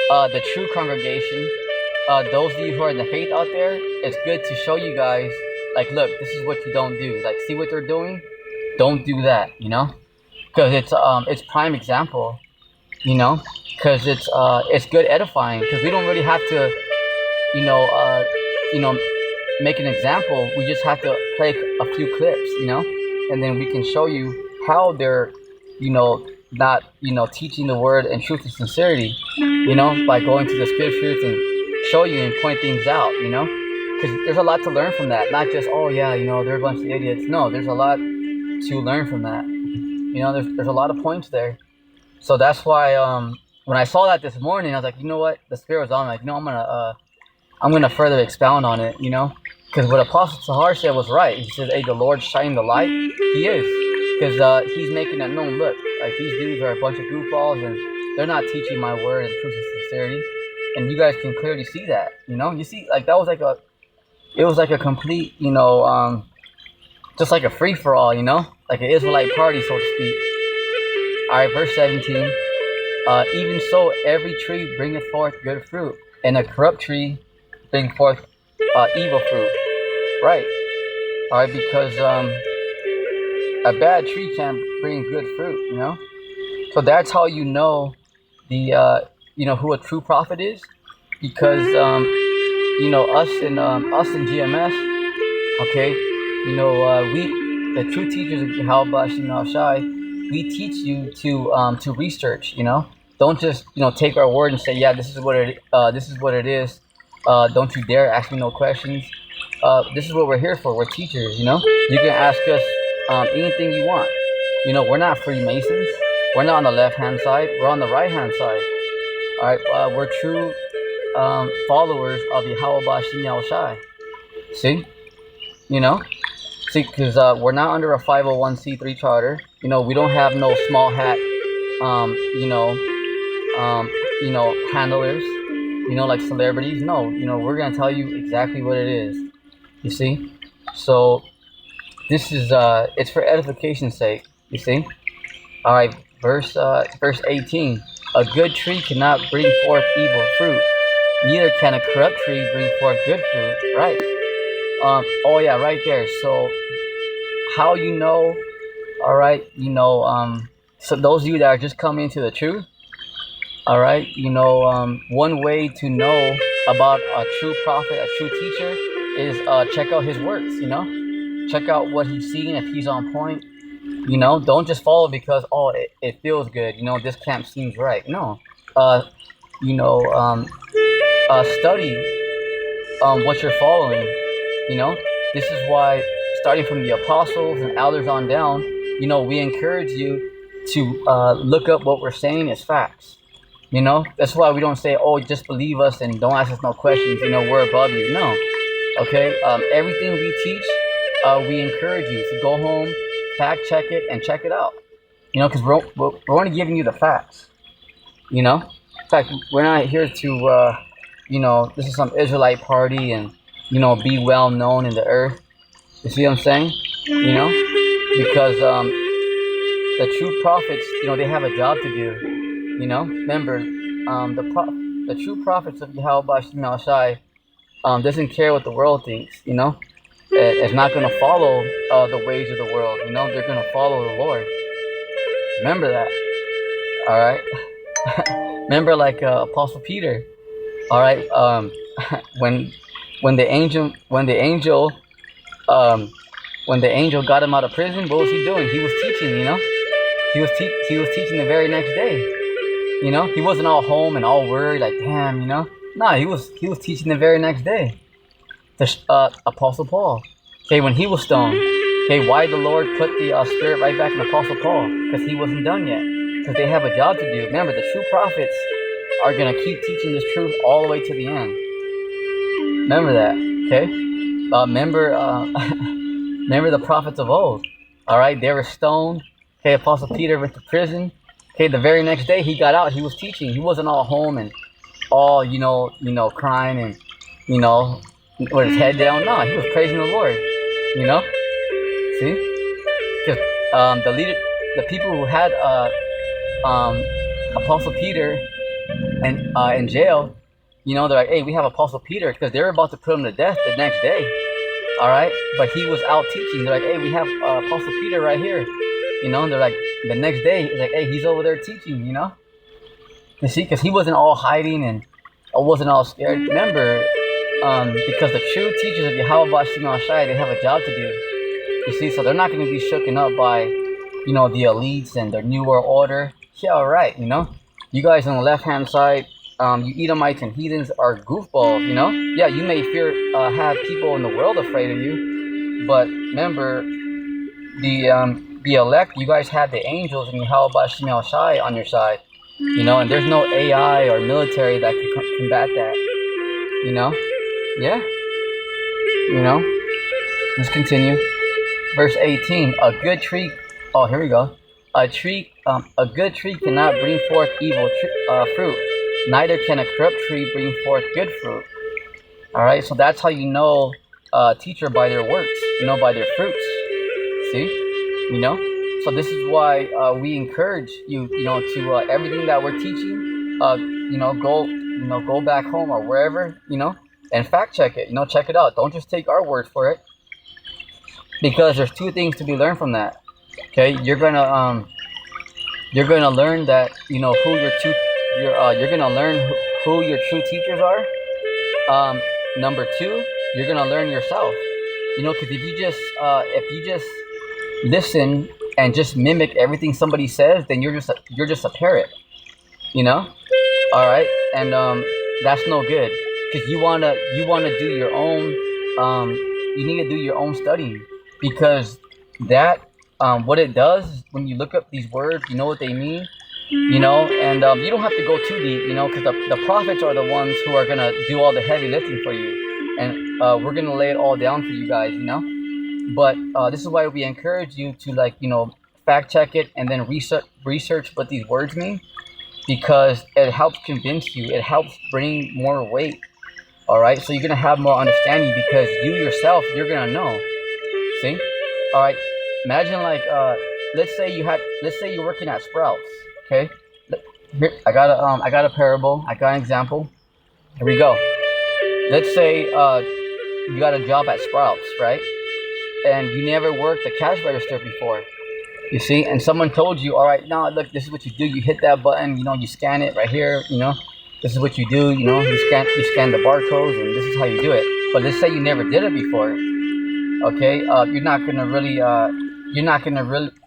the true congregation those of you who are in the faith out there, it's good to show you guys, like, look, this is what you don't do. Like, see what they're doing? Don't do that, you know? Because it's prime example, you know? Because it's good edifying. Because we don't really have to, you know, make an example. We just have to play a few clips, you know? And then we can show you how they're, you know, not, you know, teaching the word in truth and sincerity, you know, by going to the scriptures and show you and point things out, you know, because there's a lot to learn from that. Not just, oh yeah, you know, they're a bunch of idiots. No, there's a lot to learn from that. You know, there's a lot of points there. So that's why when I saw that this morning, I was like, you know what, the Spirit was on me. Like, no, I'm gonna further expound on it, you know, because what Apostle Tahar said was right. He says, hey, the Lord shining the light. He is, because he's making it known. Look, like, these dudes are a bunch of goofballs, and they're not teaching my word in truth and sincerity. And you guys can clearly see that, you know. You see, like, that was like it was like a complete, you know, just like a free for all, you know, like an Israelite party, so to speak. All right, verse 17. Even so, every tree bringeth forth good fruit, and a corrupt tree bring forth evil fruit. Right. All right, because a bad tree can't bring good fruit, you know. So that's how you know the you know who a true prophet is, because you know us in GMS, okay, you know we, the true teachers of Yahweh Shem Shai, we teach you to research, you know. Don't just, you know, take our word and say, yeah, this is what it is. Don't you dare ask me no questions. This is what we're here for. We're teachers, you know. You can ask us anything you want. You know, we're not Freemasons. We're not on the left-hand side. We're on the right-hand side. All right, we're true followers of Yahweh Shem Shai. See, you know, see, because we're not under a 501c3 charter. You know, we don't have no small hat, you know, handlers. You know, like celebrities. No, you know, we're gonna tell you exactly what it is. You see, so this is it's for edification's sake. You see, all right. Verse 18. A good tree cannot bring forth evil fruit, neither can a corrupt tree bring forth good fruit. Right. Oh yeah, right there. So how you know? All right, you know, so those of you that are just coming into the truth, all right, you know, one way to know about a true prophet, a true teacher, is check out his works, you know, check out what he's seeing, if he's on point, you know. Don't just follow because, oh, it feels good, you know, this camp seems right. No, you know, study what you're following, you know. This is why, starting from the apostles and elders on down, you know, we encourage you to look up what we're saying as facts. You know, that's why we don't say, oh, just believe us and don't ask us no questions, you know, we're above you. No. Okay, everything we teach, we encourage you to go home, fact check it, and check it out. You know, because we're only giving you the facts. You know, in fact, we're not here to, you know, this is some Israelite party and, you know, be well known in the earth. You see what I'm saying? You know, because the true prophets, you know, they have a job to do. You know, remember, the true prophets of Yahweh Shem Shai doesn't care what the world thinks. You know, it's not going to follow the ways of the world. You know, they're going to follow the Lord. Remember that. All right. Remember, like Apostle Peter. All right. When the angel got him out of prison, what was he doing? He was teaching. You know, he was teaching the very next day. You know, he wasn't all home and all worried, like, damn, you know. Nah, he was teaching the very next day. The Apostle Paul. Okay, when he was stoned. Okay, why the Lord put the Spirit right back in Apostle Paul? Because he wasn't done yet. Because they have a job to do. Remember, the true prophets are going to keep teaching this truth all the way to the end. Remember that, okay? Remember the prophets of old. All right, they were stoned. Okay, Apostle Peter went to prison. Okay, the very next day he got out, he was teaching. He wasn't all home and all, you know, crying and, you know, with his head down. No, he was praising the Lord, you know. See? Because the people who had Apostle Peter in jail, You know, they're like, hey, we have Apostle Peter, because they're about to put him to death the next day. All right, but he was out teaching. They're like, hey, we have Apostle Peter right here. You know, and they're like, the next day, it's like, hey, he's over there teaching. You know, you see, because he wasn't all hiding and wasn't all scared. Remember, because the true teachers of Yahweh Shema Shai, they have a job to do. You see, so they're not going to be shooken up by, you know, the elites and the New World Order. Yeah, all right, you know, you guys on the left-hand side, you Edomites and heathens are goofballs, you know? Yeah, you may have people in the world afraid of you, but remember, the elect, you guys have the angels and Yahweh Shema Shai on your side, you know, and there's no AI or military that can combat that, you know? Yeah, you know? Let's continue. Verse 18, a good tree, oh, here we go. A good tree cannot bring forth evil fruit. Neither can a corrupt tree bring forth good fruit. All right, so that's how you know teacher by their works, you know, by their fruits. See, you know. So this is why we encourage you, you know, to everything that we're teaching, you know, go back home or wherever, you know, and fact check it. You know, check it out. Don't just take our word for it, because there's two things to be learned from that. Okay, you're gonna learn that, you know, who you're gonna learn who your true teachers are. Number two, you're gonna learn yourself. You know, because if you just listen and just mimic everything somebody says, then you're just a parrot. You know, all right, and that's no good, because you wanna do your own. You need to do your own studying, because that. What it does when you look up these words, you know what they mean, you know, and you don't have to go too deep, you know, because the prophets are the ones who are going to do all the heavy lifting for you, and we're going to lay it all down for you guys, you know, but this is why we encourage you to, like, you know, fact check it and then research what these words mean, because it helps convince you, it helps bring more weight, all right, so you're going to have more understanding, because you yourself, you're going to know, see, all right. Imagine, like, let's say you're working at Sprouts, okay? Here, I got a parable. I got an example. Here we go. Let's say you got a job at Sprouts, right? And you never worked the cash register before. You see, and someone told you, all right, now look, this is what you do. You hit that button, you know, you scan it right here. You know, this is what you do. You know, you scan the barcodes, and this is how you do it. But let's say you never did it before. Okay, you're not gonna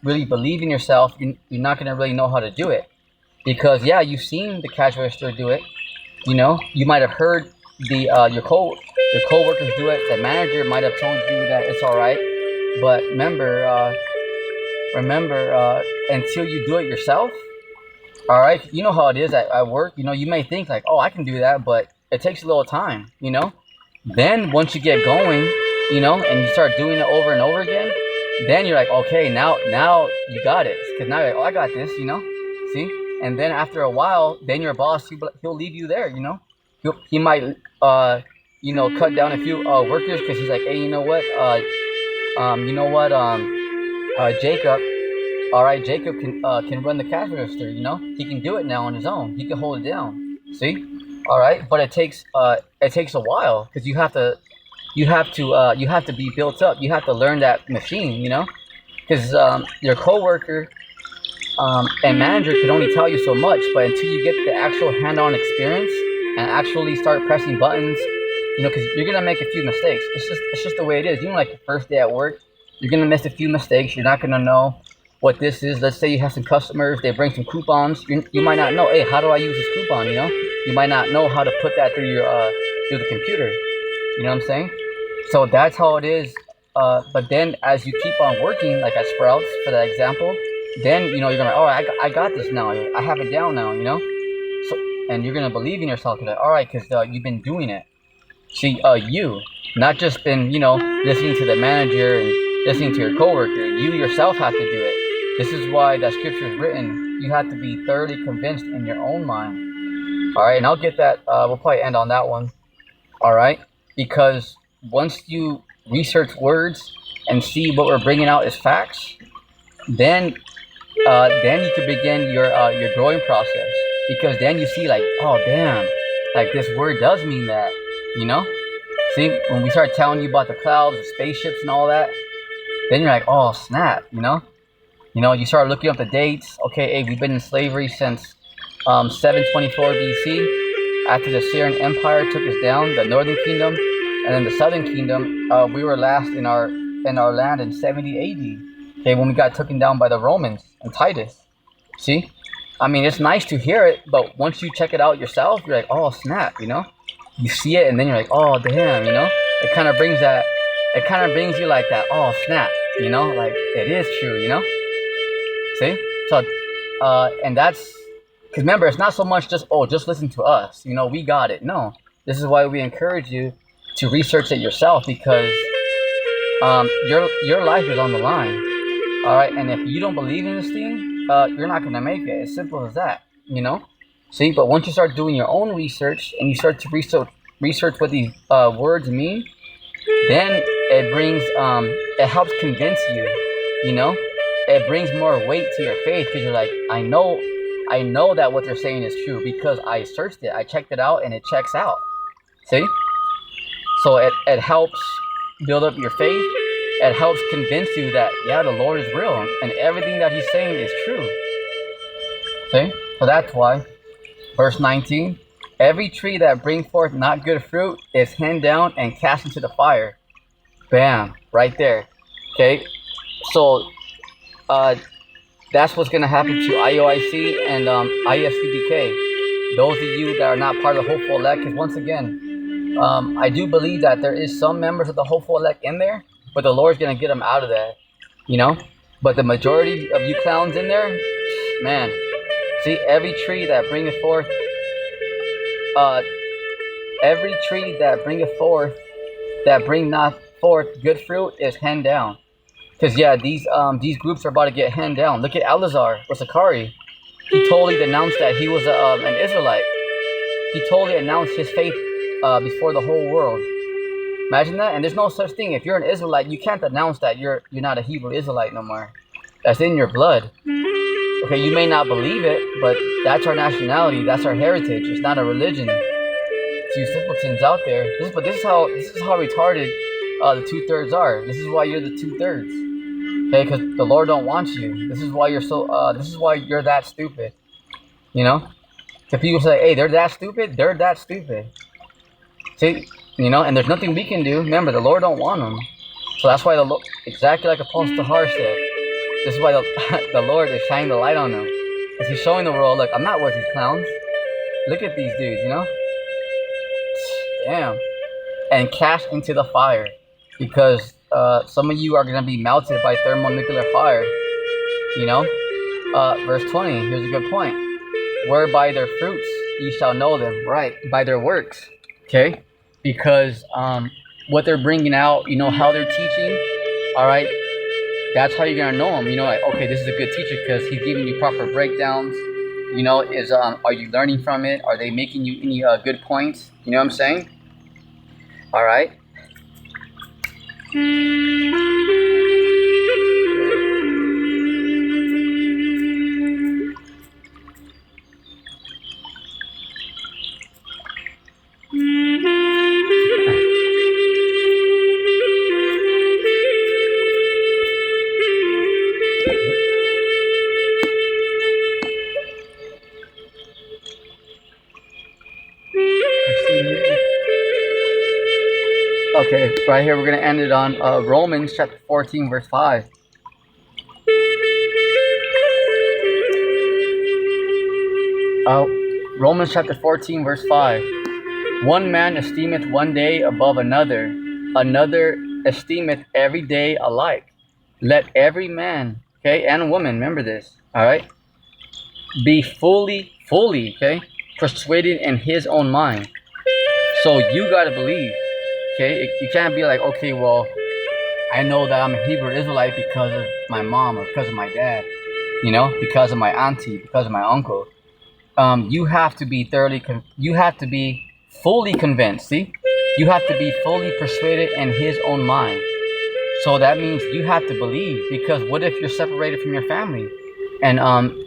really believe in yourself. You're not gonna really know how to do it, because yeah, you've seen the cash register do it. You know, you might have heard your coworkers do it. The manager might have told you that it's all right. But remember, until you do it yourself, all right. You know how it is at work. You know, you may think like, oh, I can do that, but it takes a little time. You know, then once you get going, you know, and you start doing it over and over again, then you're like, okay, now you got it. Because now you're like, oh, I got this, you know, see? And then after a while, then your boss, he'll leave you there, you know. He might, you know, cut down a few workers, because he's like, hey, you know what, Jacob, all right, Jacob can run the cash register, you know. He can do it now on his own. He can hold it down, see? All right, but it takes a while, because you have to be built up. You have to learn that machine, you know, because your coworker and manager can only tell you so much. But until you get the actual hand-on experience and actually start pressing buttons, you know, because you're gonna make a few mistakes. It's just the way it is. You know, like the first day at work, you're gonna miss a few mistakes. You're not gonna know what this is. Let's say you have some customers, they bring some coupons. You might not know. Hey, how do I use this coupon? You know, you might not know how to put that through the computer. You know what I'm saying? So that's how it is. But then as you keep on working, like at Sprouts, for that example, then, you know, you're gonna, oh, I got this now. I have it down now, you know? So, and you're gonna believe in yourself, like, all right, because you've been doing it. See, you, not just been, you know, listening to the manager and listening to your coworker. You yourself have to do it. This is why that scripture is written. You have to be thoroughly convinced in your own mind. All right, and I'll get that. We'll probably end on that one. All right, because once you research words and see what we're bringing out as facts, then you can begin your growing process, because then you see like, oh damn, like this word does mean that, you know? See, when we start telling you about the clouds, the spaceships and all that, then you're like, oh snap, you know? You know, you start looking up the dates. Okay, hey, we've been in slavery since 724 BC. After the Syrian Empire took us down, the Northern Kingdom, and then the Southern Kingdom, we were last in our land in 70 AD. Okay, when we got taken down by the Romans and Titus. See? I mean, it's nice to hear it, but once you check it out yourself, you're like, oh snap, you know? You see it, and then you're like, oh damn, you know? It kind of brings you like that, oh snap, you know? Like, it is true, you know? See? So, and that's, because remember, it's not so much just, oh, just listen to us, you know, we got it. No, this is why we encourage you to research it yourself, because your life is on the line. All right, and if you don't believe in this thing, you're not gonna make it. As simple as that, you know. See, but once you start doing your own research and you start to research what these words mean, then it brings it helps convince you, you know. It brings more weight to your faith, because you're like, I know that what they're saying is true because I searched it, I checked it out, and it checks out. See? So it helps build up your faith. It helps convince you that, yeah, the Lord is real and everything that he's saying is true. See? So that's why. Verse 19, every tree that brings forth not good fruit is hewn down and cast into the fire. Bam, right there. Okay? So, that's what's going to happen to IOIC and ISUBK. Those of you that are not part of the Hopeful Elect, because once again, I do believe that there is some members of the Hopeful Elect in there, but the Lord's going to get them out of that, you know? But the majority of you clowns in there, man, see, every tree that bringeth forth, that bring not forth good fruit is hand down. Because yeah, these groups are about to get hand down. Look at Alazar or Sakari. He totally denounced that he was an Israelite. He totally announced his faith before the whole world. Imagine that. And there's no such thing. If you're an Israelite, you can't announce that you're not a Hebrew Israelite no more. That's in your blood. Okay, you may not believe it, but that's our nationality. That's our heritage. It's not a religion. To you simpletons out there. This is how retarded the 2/3 are. This is why you're the 2/3. Okay, because the Lord don't want you. This is why you're so. This is why you're that stupid. You know. If people say, "Hey, they're that stupid," they're that stupid. See, you know, and there's nothing we can do. Remember, the Lord don't want them. So that's why exactly like Apostle Tahar said. This is why the Lord is shining the light on them. Because he's showing the world, look, I'm not worth these clowns. Look at these dudes, you know? Damn. And cast into the fire. Because some of you are going to be melted by thermonuclear fire. You know? Verse 20, here's a good point. Whereby their fruits ye shall know them. Right, by their works. Okay? Because what they're bringing out, you know, how they're teaching, all right? That's how you're gonna know them. You know, like, okay, this is a good teacher because he's giving you proper breakdowns. You know, are you learning from it? Are they making you any good points? You know what I'm saying? All right. Okay, right here we're going to end it on Romans chapter 14, verse 5. Romans chapter 14, verse 5. One man esteemeth one day above another, another esteemeth every day alike. Let every man, okay, and woman, remember this, all right, be fully, okay, persuaded in his own mind. So you got to believe. Okay, you can't be like, okay, well, I know that I'm a Hebrew Israelite because of my mom or because of my dad, you know, because of my auntie, because of my uncle. You have to be fully convinced, see? You have to be fully persuaded in his own mind. So that means you have to believe, because what if you're separated from your family? And,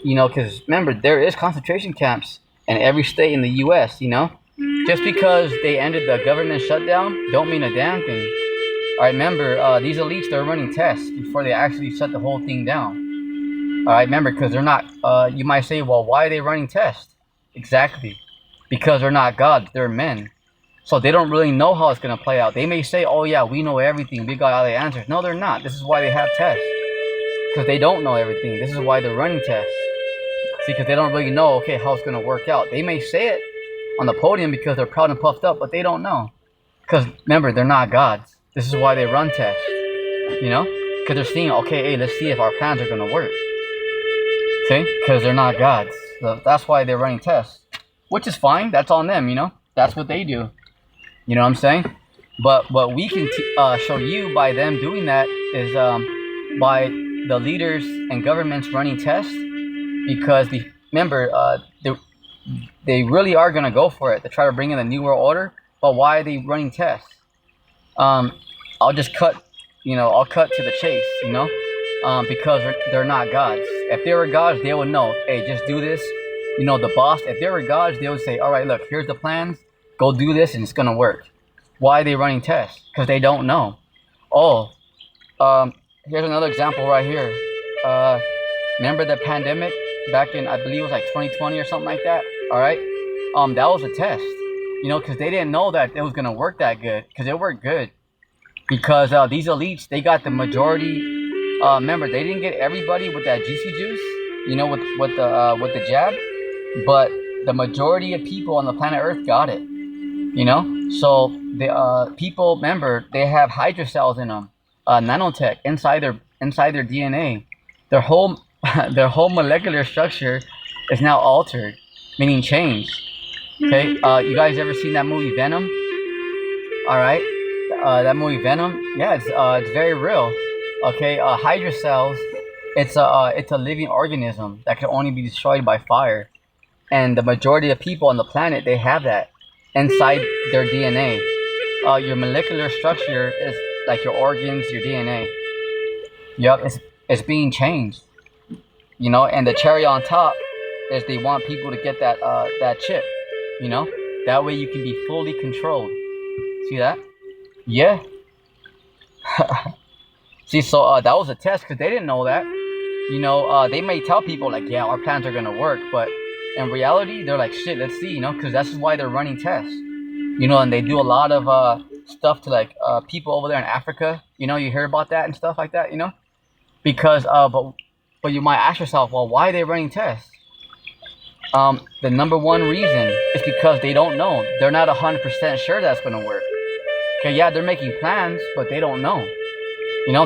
you know, because remember, there is concentration camps in every state in the U.S., you know? just because they ended the government shutdown, don't mean a damn thing. All right, remember, these elites, they're running tests before they actually shut the whole thing down. All right, remember, because they're not, you might say, well, why are they running tests? Exactly. Because they're not gods, they're men. So they don't really know how it's going to play out. They may say, oh yeah, we know everything, we got all the answers. No, they're not. This is why they have tests. Because they don't know everything. This is why they're running tests. See, because they don't really know, okay, how it's going to work out. They may say it on the podium because they're proud and puffed up, but they don't know. Because remember, they're not gods. This is why they run tests. You know? Because they're seeing, okay, hey, let's see if our plans are going to work. See? Because they're not gods. So that's why they're running tests. Which is fine. That's on them, you know? That's what they do. You know what I'm saying? But what we can show you by them doing that is by the leaders and governments running tests. Because, remember, they really are going to go for it to try to bring in the New World Order. But why are they running tests? I'll just cut, I'll cut to the chase, because they're not gods. If they were gods, they would know, hey, just do this. The boss, if they were gods, they would say, all right, look, here's the plans. Go do this and it's going to work. Why are they running tests? Because they don't know. Oh, here's another example right here. Remember the pandemic back in, I believe it was like 2020 or something like that? All right. That was a test, because they didn't know that it was going to work that good. Because it worked good. Because these elites, they got the majority. Remember, they didn't get everybody with that juicy juice, with the jab. But the majority of people on the planet Earth got it. So the people, remember, they have Hydra cells in them, nanotech inside their DNA. Their whole molecular structure is now altered, meaning changed. Okay, you guys ever seen that movie Venom? All right, that movie Venom, yeah, it's very real. Okay, Hydra cells, it's a living organism that can only be destroyed by fire, and the majority of people on the planet, they have that inside their DNA. Your molecular structure is like your organs, your DNA. Yep, it's being changed. And the cherry on top is they want people to get that chip. That way you can be fully controlled. See that? Yeah. See, so that was a test because they didn't know that. They may tell people like, yeah, our plans are gonna work, but in reality, they're like, shit, let's see, because that's why they're running tests. And they do a lot of stuff to like people over there in Africa. You hear about that and stuff like that, because but you might ask yourself, well, why are they running tests? The number one reason is because they don't know. They're not 100% sure that's gonna work. Okay, yeah, they're making plans, but they don't know.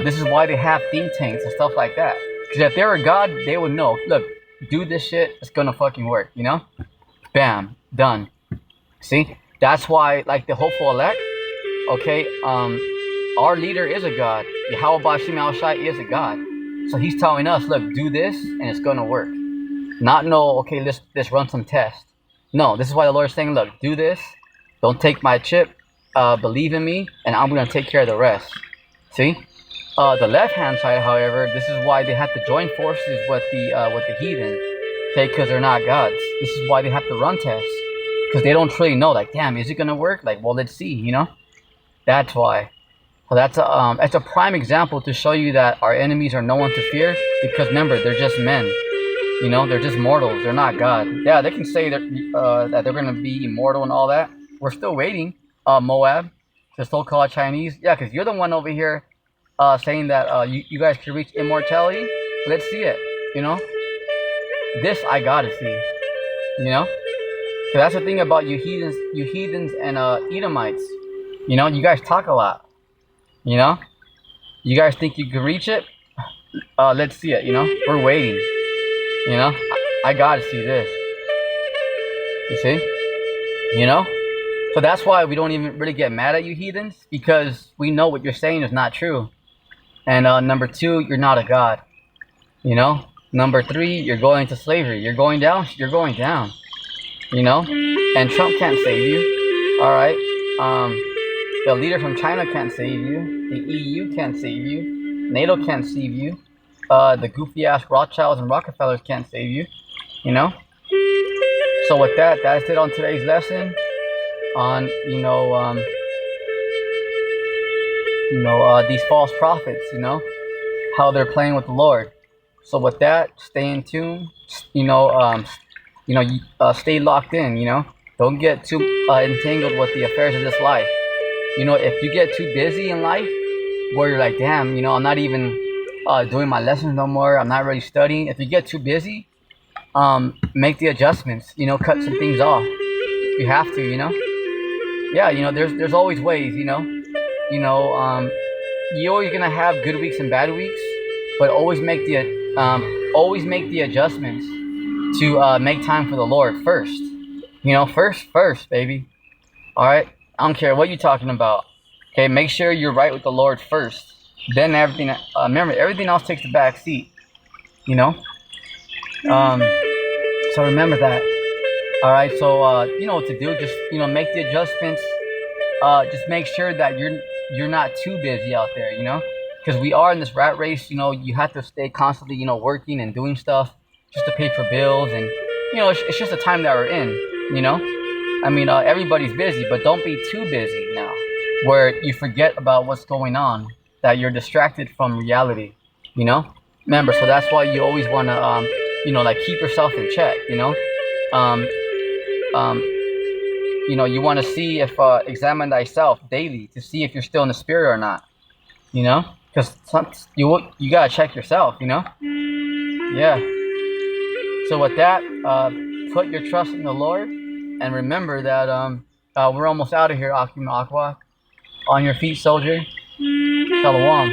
This is why they have think tanks and stuff like that. Because if they were God, they would know. Look, do this shit, it's gonna fucking work, Bam, done. See? That's why, like, the hopeful elect, okay, our leader is a god. Yahweh Bashim Al-Shai is a god. So he's telling us, look, do this, and it's gonna work. Not no, okay, let's run some tests. No, this is why the Lord is saying, look, do this, don't take my chip, believe in me, and I'm gonna take care of the rest. See? The left-hand side, however, this is why they have to join forces with the heathen, okay, because they're not gods. This is why they have to run tests, because they don't really know, like, damn, is it gonna work? Like, well, let's see, That's why. So that's a prime example to show you that our enemies are no one to fear, because remember, they're just men. They're just mortals. They're not God. Yeah, they can say that they're gonna be immortal and all that. We're still waiting. Moab, the so-called Chinese. Yeah, because you're the one over here saying that you guys can reach immortality. Let's see it. This I gotta see. So that's the thing about you heathens and Edomites. You guys talk a lot. You guys think you can reach it? Let's see it. We're waiting. I gotta see this. You see? So that's why we don't even really get mad at you heathens, because we know what you're saying is not true. And number two, you're not a god. Number three, you're going to slavery. You're going down. You're going down. And Trump can't save you. All right. The leader from China can't save you. The EU can't save you. NATO can't save you. The goofy ass Rothschilds and Rockefellers can't save you. So with that, that's it on today's lesson. on these false prophets, how they're playing with the Lord. So with that, stay in tune, stay locked in, don't get too entangled with the affairs of this life. If you get too busy in life, where you're like, damn, I'm not even doing my lessons no more, I'm not really studying. If you get too busy, make the adjustments, cut some things off. You have to, yeah, there's always ways, you're always gonna have good weeks and bad weeks, but always make the adjustments to make time for the Lord first. First, baby. All right, I don't care what you're talking about. Okay, make sure you're right with the Lord first. Then everything. Remember, everything else takes the back seat. So remember that. All right, so you know what to do. Just make the adjustments. Just make sure that you're not too busy out there. Because we are in this rat race. You have to stay constantly working and doing stuff just to pay for bills, and it's just the time that we're in. I mean, everybody's busy, but don't be too busy now, where you forget about what's going on, that you're distracted from reality. Remember, so that's why you always want to keep yourself in check. You want to see if examine thyself daily to see if you're still in the spirit or not. Because you gotta check yourself. Yeah. So with that, put your trust in the Lord, and remember that we're almost out of here, Akima Aqua. On your feet, soldier. Shalom.